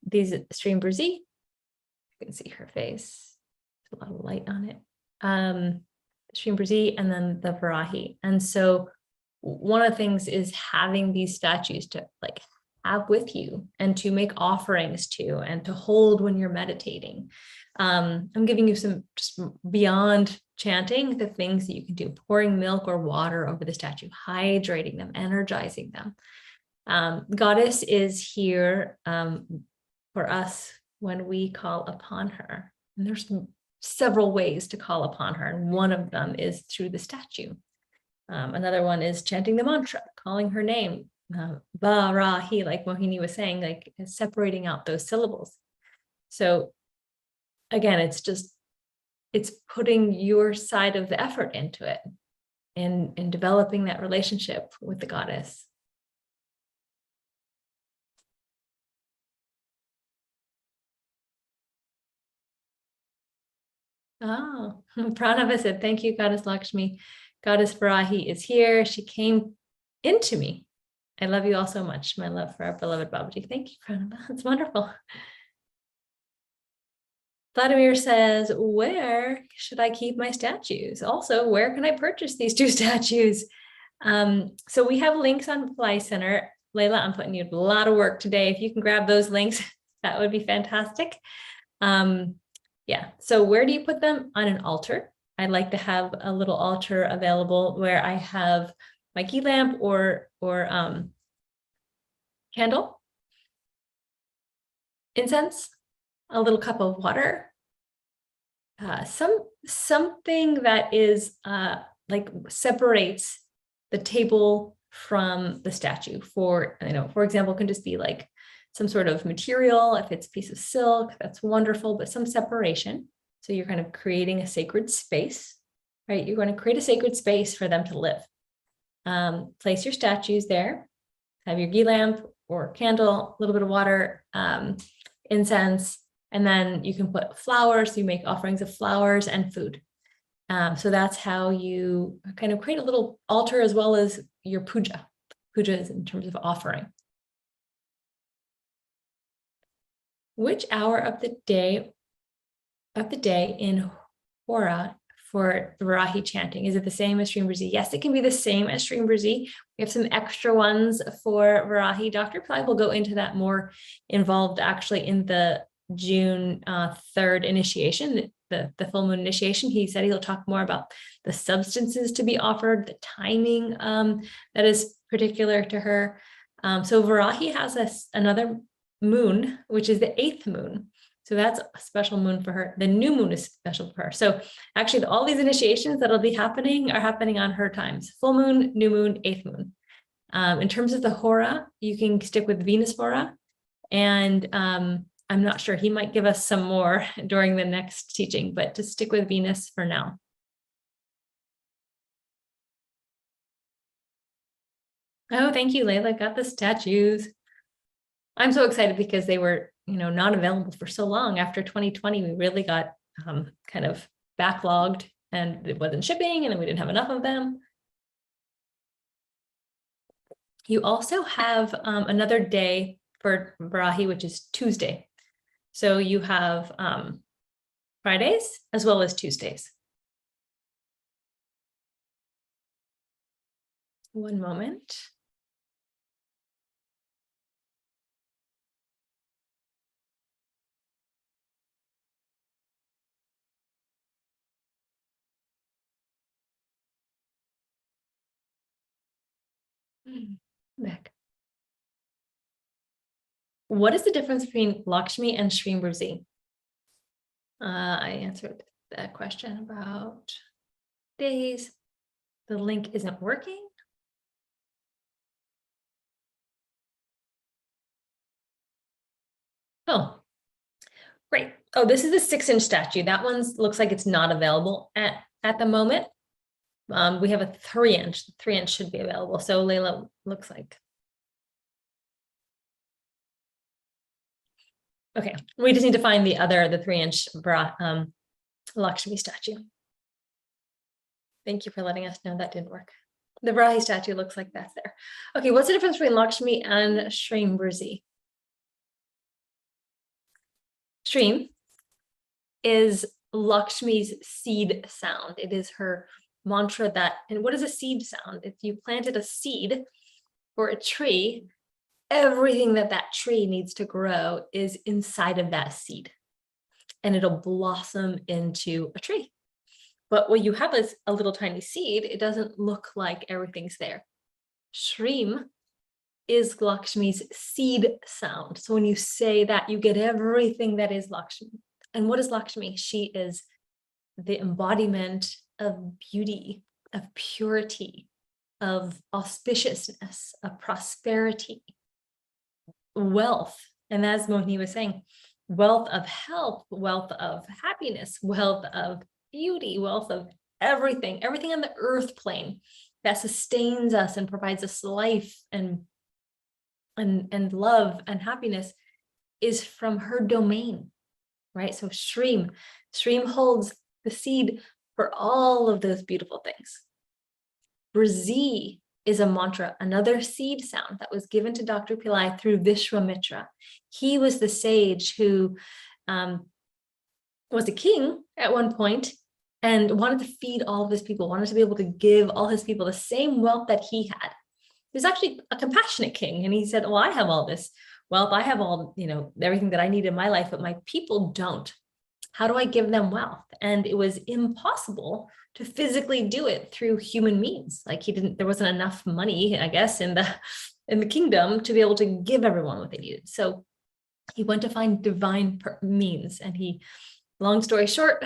these Shreem Brzee, you can see her face. There's a lot of light on it. Shreem Brzee and then the Varahi. And so one of the things is having these statues to have with you and to make offerings to and to hold when you're meditating. I'm giving you some just beyond chanting, the things that you can do, pouring milk or water over the statue, hydrating them, energizing them. Goddess is here for us when we call upon her. And there's several ways to call upon her. And one of them is through the statue. Another one is chanting the mantra, calling her name. Varahi, like Mohini was saying, like separating out those syllables. So again, it's putting your side of the effort into it and developing that relationship with the goddess. Oh, Pranava said, thank you, Goddess Lakshmi. Goddess Varahi is here. She came into me. I love you all so much. My love for our beloved Babaji. Thank you, Pranava. That's wonderful. Vladimir says, where should I keep my statues? Also, where can I purchase these 2 statues? So we have links on Pillai Center. Layla, I'm putting you a lot of work today. If you can grab those links, that would be fantastic. Yeah, so where do you put them? On an altar. I'd like to have a little altar available where I have my ghee lamp or candle, incense, a little cup of water, something that is like separates the table from the statue. For example, it can just be like some sort of material. If it's a piece of silk, that's wonderful, but some separation. So you're kind of creating a sacred space, right? You're going to create a sacred space for them to live. Place your statues there, have your ghee lamp or candle, a little bit of water, incense, and then you can put flowers. You make offerings of flowers and food. So that's how you kind of create a little altar as well as your puja. Puja is in terms of offering. Which hour of the day in Hora for Varahi chanting? Is it the same as Shreem Brzee? Yes, it can be the same as Shreem Brzee. We have some extra ones for Varahi. Dr. Pillai will go into that more involved actually in the June 3rd initiation, the full moon initiation. He said he'll talk more about the substances to be offered, the timing that is particular to her. So Varahi has another moon, which is the 8th moon. So that's a special moon for her. The new moon is special for her. So actually all these initiations that'll be happening are happening on her times. Full moon, new moon, 8th moon. In terms of the Hora, you can stick with Venus Hora. And I'm not sure, he might give us some more during the next teaching, but just stick with Venus for now. Oh, thank you, Layla. Got the statues. I'm so excited because they were, not available for so long. After 2020, we really got kind of backlogged and it wasn't shipping and then we didn't have enough of them. You also have another day for Varahi, which is Tuesday. So you have Fridays as well as Tuesdays. One moment. Back. What is the difference between Lakshmi and Shreem Brzee? I answered that question about days. The link isn't working. Oh, great. Oh, this is a 6-inch statue. That one looks like it's not available at the moment. We have a 3-inch. The 3-inch should be available. So Layla looks like. Okay, we just need to find the 3-inch Lakshmi statue. Thank you for letting us know that didn't work. The Varahi statue looks like that's there. Okay, what's the difference between Lakshmi and Shreem Brzee? Shreem is Lakshmi's seed sound. It is her mantra that, and what is a seed sound? If you planted a seed for a tree, everything that tree needs to grow is inside of that seed and it'll blossom into a tree. But what you have is a little tiny seed. It doesn't look like everything's there. Shreem is Lakshmi's seed sound. So when you say that, you get everything that is Lakshmi. And what is Lakshmi? She is the embodiment of beauty, of purity, of auspiciousness, of prosperity, wealth. And as Mohini was saying, wealth of health, wealth of happiness, wealth of beauty, wealth of everything on the earth plane that sustains us and provides us life and love and happiness is from her domain, right? So Shreem holds the seed for all of those beautiful things. Brzee is a mantra, another seed sound that was given to Dr. Pillai through Vishwamitra. He was the sage who was a king at one point and wanted to feed all of his people, wanted to be able to give all his people the same wealth that he had. He was actually a compassionate king. And he said, well, I have all this wealth. I have all, everything that I need in my life, but my people don't. How do I give them wealth? And it was impossible to physically do it through human means. Like there wasn't enough money, I guess, in the kingdom to be able to give everyone what they needed. So he went to find divine means. And long story short,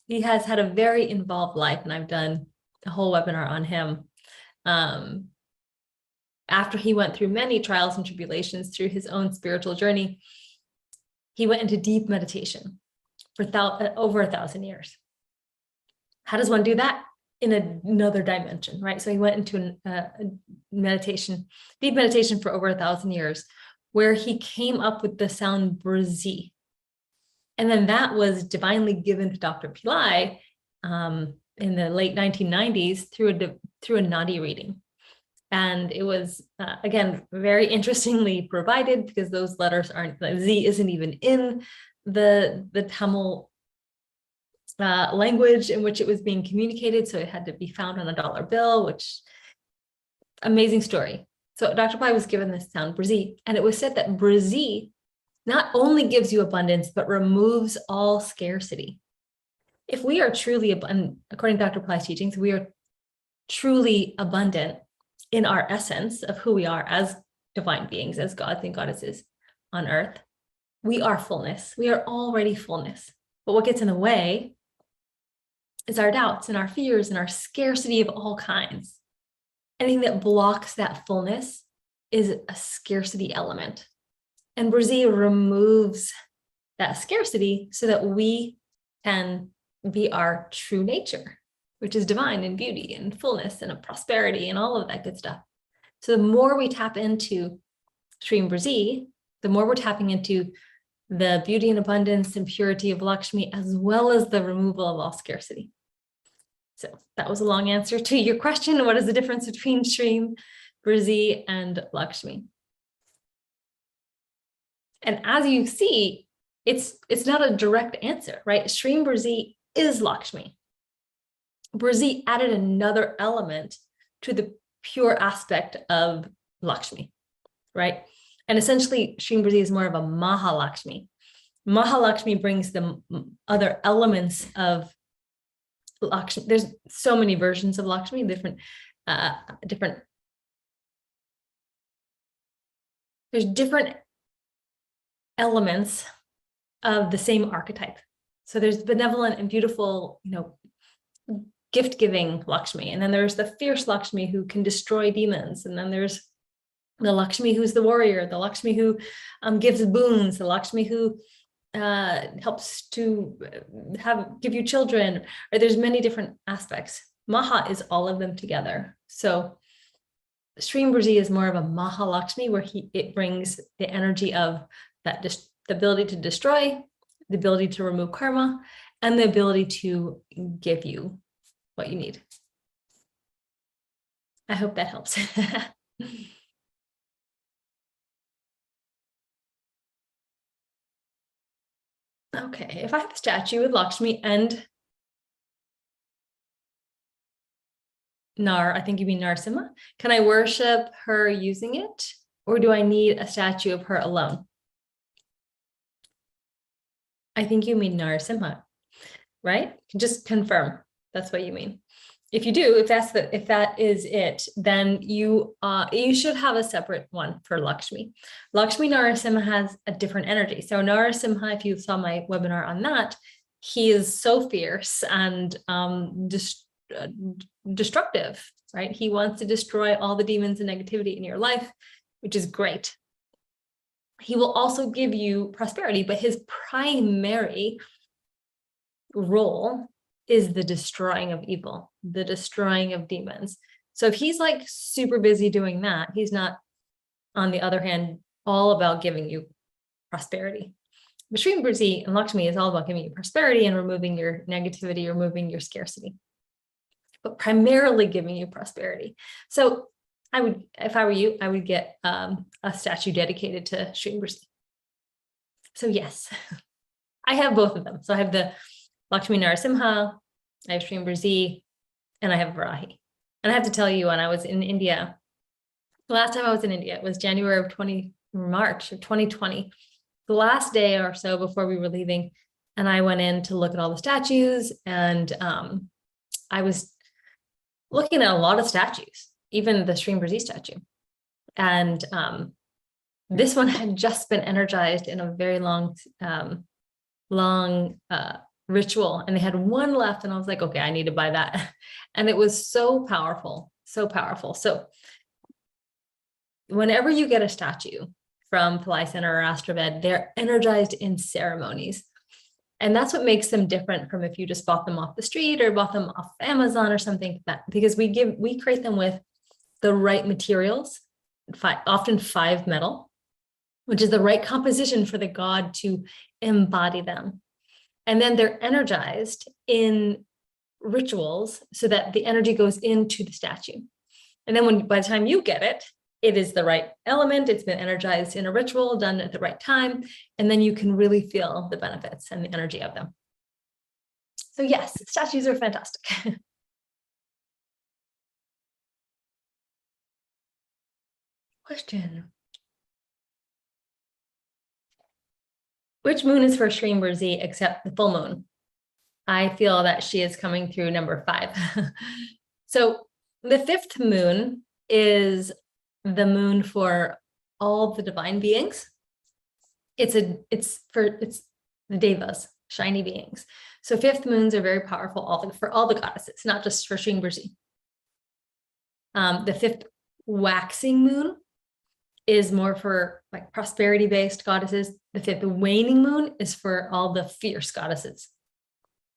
he has had a very involved life, and I've done a whole webinar on him. After he went through many trials and tribulations through his own spiritual journey, he went into deep meditation for over 1,000 years. How does one do that? In another dimension, right? So he went into deep meditation for over 1,000 years, where he came up with the sound Brzee. And then that was divinely given to Dr. Pillai in the late 1990s through a nadi reading. And it was, again, very interestingly provided, because those letters aren't, Z isn't even in the Tamil language in which it was being communicated. So it had to be found on a dollar bill, which amazing story. So Dr. Pillai was given this sound Brzee, and it was said that Brzee not only gives you abundance, but removes all scarcity. If we are truly abundant, according to Dr. Pillai's teachings, we are truly abundant in our essence of who we are as divine beings, as gods and goddesses on earth. We are fullness. We are already fullness. But what gets in the way is our doubts and our fears and our scarcity of all kinds. Anything that blocks that fullness is a scarcity element. And Brzee removes that scarcity so that we can be our true nature, which is divine and beauty and fullness and prosperity and all of that good stuff. So the more we tap into Shreem Brzee, the more we're tapping into the beauty and abundance and purity of Lakshmi, as well as the removal of all scarcity. So that was a long answer to your question. What is the difference between Shreem Brzee and Lakshmi? And as you see, it's not a direct answer, right? Shreem Brzee is Lakshmi. Brzee added another element to the pure aspect of Lakshmi, right? And essentially, Shreem Brzee is more of a Mahalakshmi. Mahalakshmi brings the other elements of Lakshmi. There's so many versions of Lakshmi, there's different elements of the same archetype. So there's benevolent and beautiful, gift-giving Lakshmi. And then there's the fierce Lakshmi who can destroy demons. And then there's the Lakshmi who's the warrior, the Lakshmi who gives boons, the Lakshmi who helps to give you children. Or there's many different aspects. Maha is all of them together. So Shreem Brzee is more of a Mahalakshmi, where it brings the energy of that, the ability to destroy, the ability to remove karma, and the ability to give you what you need. I hope that helps. Okay, if I have a statue with Lakshmi and I think you mean Narasimha, can I worship her using it? Or do I need a statue of her alone? I think you mean Narasimha, right? Just confirm that's what you mean. If you do, if that is it, then you should have a separate one for Lakshmi. Lakshmi Narasimha has a different energy. So Narasimha, if you saw my webinar on that, he is so fierce and just destructive, right? He wants to destroy all the demons and negativity in your life, which is great. He will also give you prosperity, but his primary role is the destroying of evil, the destroying of demons. So if he's like super busy doing that, he's not, on the other hand, all about giving you prosperity. But Shreem Brzee and Lakshmi is all about giving you prosperity and removing your negativity, removing your scarcity, but primarily giving you prosperity. So I would, if I were you, I would get a statue dedicated to Shreem Brzee. So yes, I have both of them. So I have the Lakshmi Narasimha, I have Shreem Brzee, and I have Varahi. And I have to tell you, when I was in India, the last time I was in India, it was March of 2020, the last day or so before we were leaving. And I went in to look at all the statues, and I was looking at a lot of statues, even the Shreem Brzee statue. And this one had just been energized in a very long ritual, and they had one left, and I was like, okay, I need to buy that. And it was so powerful, so powerful. So whenever you get a statue from Pillai Center or Astraved, they're energized in ceremonies. And that's what makes them different from if you just bought them off the street or bought them off Amazon or something like that, because we create them with the right materials, often 5 metal, which is the right composition for the god to embody them. And then they're energized in rituals so that the energy goes into the statue. And then by the time you get it, it is the right element, it's been energized in a ritual, done at the right time, and then you can really feel the benefits and the energy of them. So yes, statues are fantastic. Question. Which moon is for Shreem Brzee except the full moon? I feel that she is coming through number 5. So the 5th moon is the moon for all the divine beings. It's the devas, shiny beings. So 5th moons are very powerful for all the goddesses, not just for Shreem Brzee. The 5th waxing moon is more for like prosperity-based goddesses. The 5th waning moon is for all the fierce goddesses.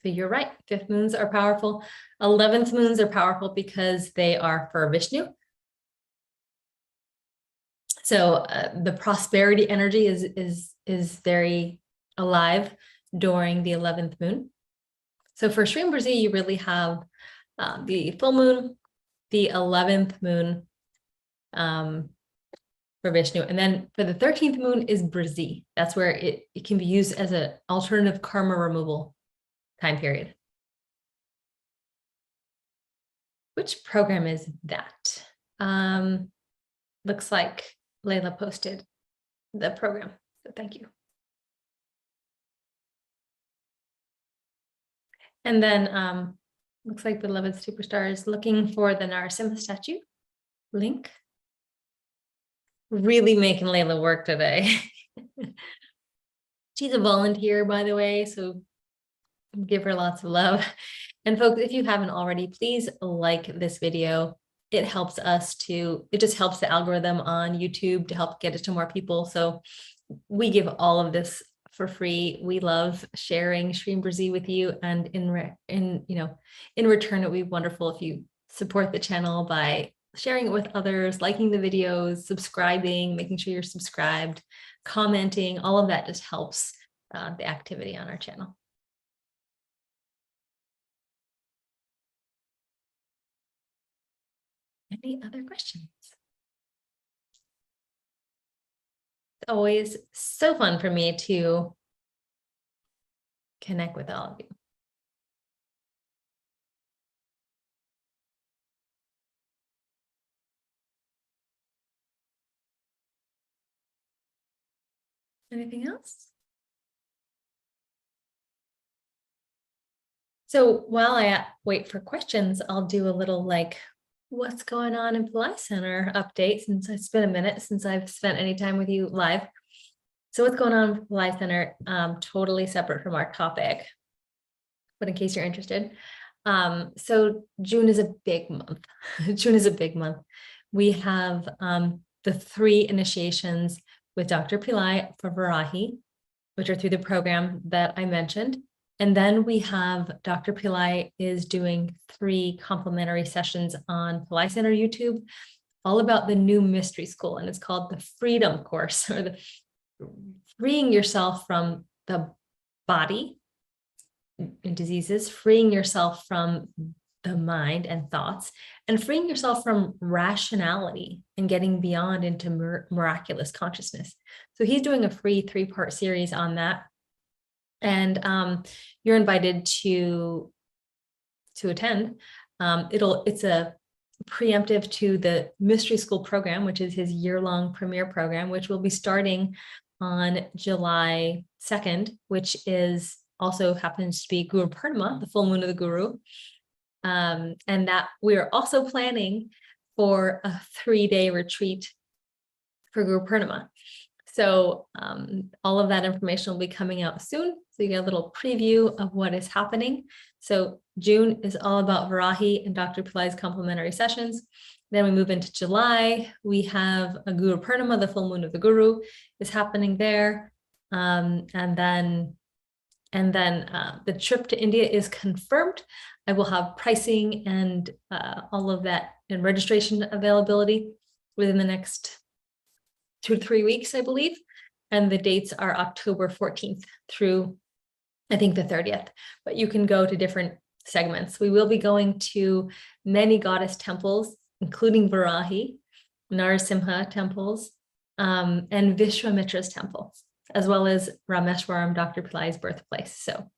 So you're right, 5th moons are powerful. 11th moons are powerful because they are for Vishnu. So the prosperity energy is very alive during the 11th moon. So for Shreem Brzee, you really have the full moon, the 11th moon for Vishnu. And then for the 13th moon is Brzee. That's where it can be used as an alternative karma removal time period. Which program is that? Looks like Layla posted the program, so thank you. And then looks like Beloved Superstar is looking for the Narasimha statue link. Really making Layla work today. She's a volunteer, by the way, so give her lots of love. And folks, if you haven't already, please like this video. It helps us it just helps the algorithm on YouTube to help get it to more people. So we give all of this for free. We love sharing Shreem Brzee with you. And in return, it would be wonderful if you support the channel by sharing it with others, liking the videos, subscribing, making sure you're subscribed, commenting. All of that just helps the activity on our channel. Any other questions? It's always so fun for me to connect with all of you. Anything else? So while I wait for questions, I'll do a little what's going on in Pillai Center update, since it's been a minute since I've spent any time with you live. So what's going on in Pillai Center, totally separate from our topic, but in case you're interested, So June is a big month. June is a big month. We have the 3 initiations with Dr. Pillai for Varahi, which are through the program that I mentioned. And then we have Dr. Pillai is doing 3 complimentary sessions on Pillai Center YouTube, all about the new mystery school. And it's called the Freedom Course, or the freeing yourself from the body and diseases, freeing yourself from the mind and thoughts, and freeing yourself from rationality and getting beyond into miraculous consciousness. So he's doing a free 3-part series on that. And you're invited to attend. It's a preemptive to the Mystery School program, which is his year-long premier program, which will be starting on July 2nd, which is also happens to be Guru Purnima, the full moon of the Guru. And that we are also planning for a 3-day retreat for Guru Purnima. So all of that information will be coming out soon. So you get a little preview of what is happening. So June is all about Varahi and Dr. Pillai's complimentary sessions. Then we move into July. We have a Guru Purnima, the full moon of the Guru, is happening there. And then the trip to India is confirmed. I will have pricing and all of that and registration availability within the next 2 to 3 weeks, I believe. And the dates are October 14th through, I think, the 30th. But you can go to different segments. We will be going to many goddess temples, including Varahi, Narasimha temples, and Vishwamitra's temple, as well as Rameshwaram, Dr. Pillai's birthplace. So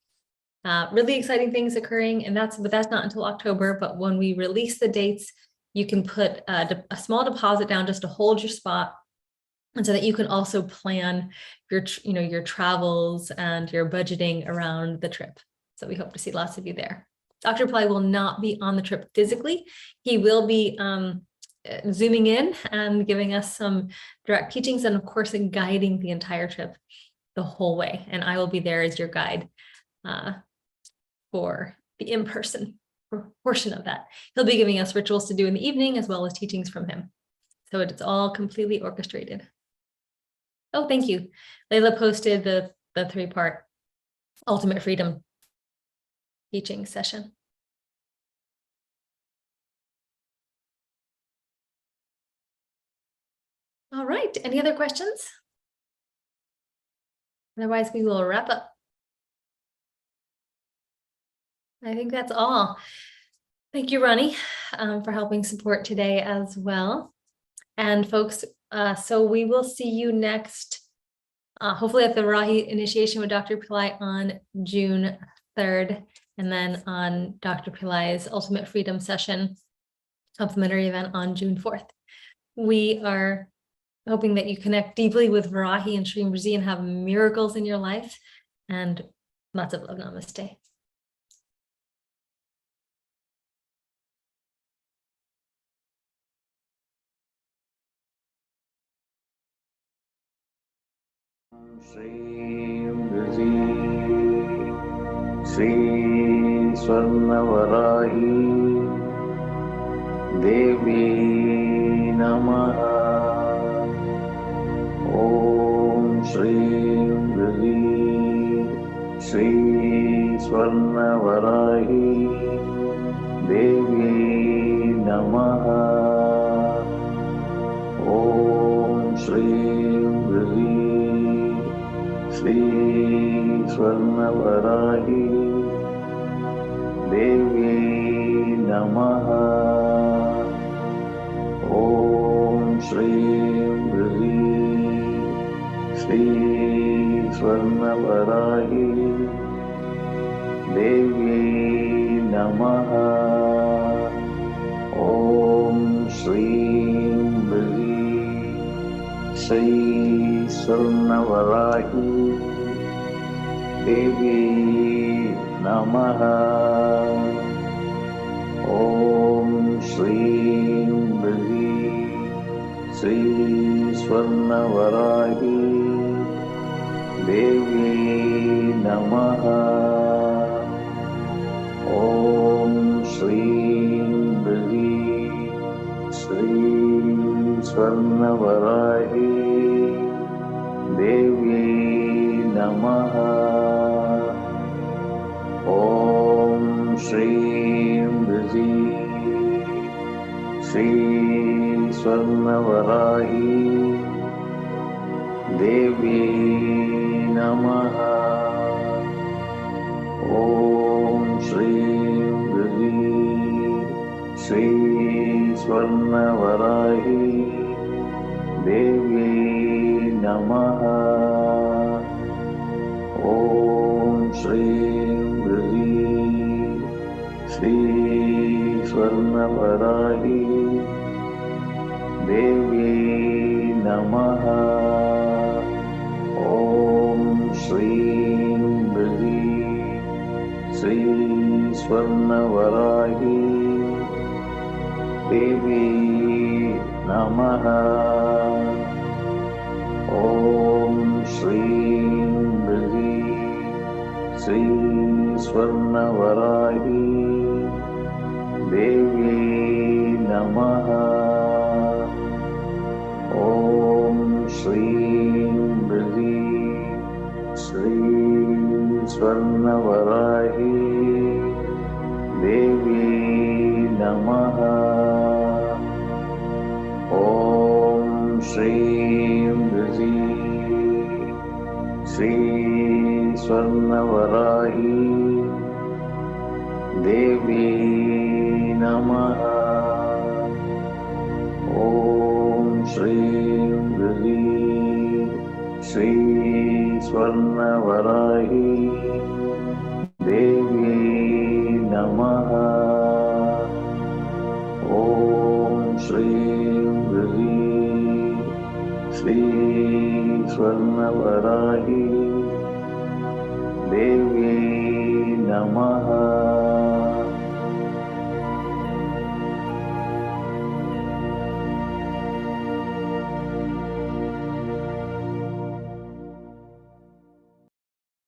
really exciting things occurring, and that's not until October. But when we release the dates, you can put a small deposit down just to hold your spot, and so that you can also plan your travels and your budgeting around the trip. So we hope to see lots of you there. Dr. Pillai will not be on the trip physically. He will be zooming in and giving us some direct teachings, and of course, guiding the entire trip the whole way. And I will be there as your guide for the in-person portion of that. He'll be giving us rituals to do in the evening, as well as teachings from him. So it's all completely orchestrated. Oh, thank you. Layla posted the 3-part Ultimate Freedom teaching session. All right, any other questions? Otherwise, we will wrap up. I think that's all. Thank you, Ronnie, for helping support today as well. And folks, so we will see you next, hopefully at the Varahi initiation with Dr. Pillai on June 3rd, and then on Dr. Pillai's Ultimate Freedom session, complimentary event on June 4th. We are hoping that you connect deeply with Varahi and Shreem Brzee and have miracles in your life, and lots of love. Namaste. Shreem Brzee, Shri Swarna Varahi, Devi Namaha. Om Shreem Brzee, Shri Swarna Varahi, Devi Namaha. Om Shreem Brzee, Shri Swarna Varahi, Devi Namaha. Om Shreem Brzee, Shri Swarna Varahi, Devi Namaha. Om Shreem Brzee, Shri Swarna Varahi, Devi Namaha. Om Shreem Brzee, Shri Swarna Varahi, Devi Namaha. Om Shreem Brzee Swarna Varahi Devi Namaha. Om Shreem Brzee Swarna Varahi Devi Namaha. Om Shreem Brzee Swarna Varahi Devi Namaha. Om Shreem Brzee Swarna Varahi Devi Namaha. Om Shreem Brzee Swarna Varahi Devi Namaha. Om Shreem Brzee Swarna Varahi Devi Namaha. Om Shreem Brzee Swarna Varahi Devi Namaha. Om Shreem Brzee Swarna Varahi Devi Namaha. Om Shreem Brzee Swarna Varahi Devi Namaha. Om Shreem Brzee Swarna Varahi Devi Namaha.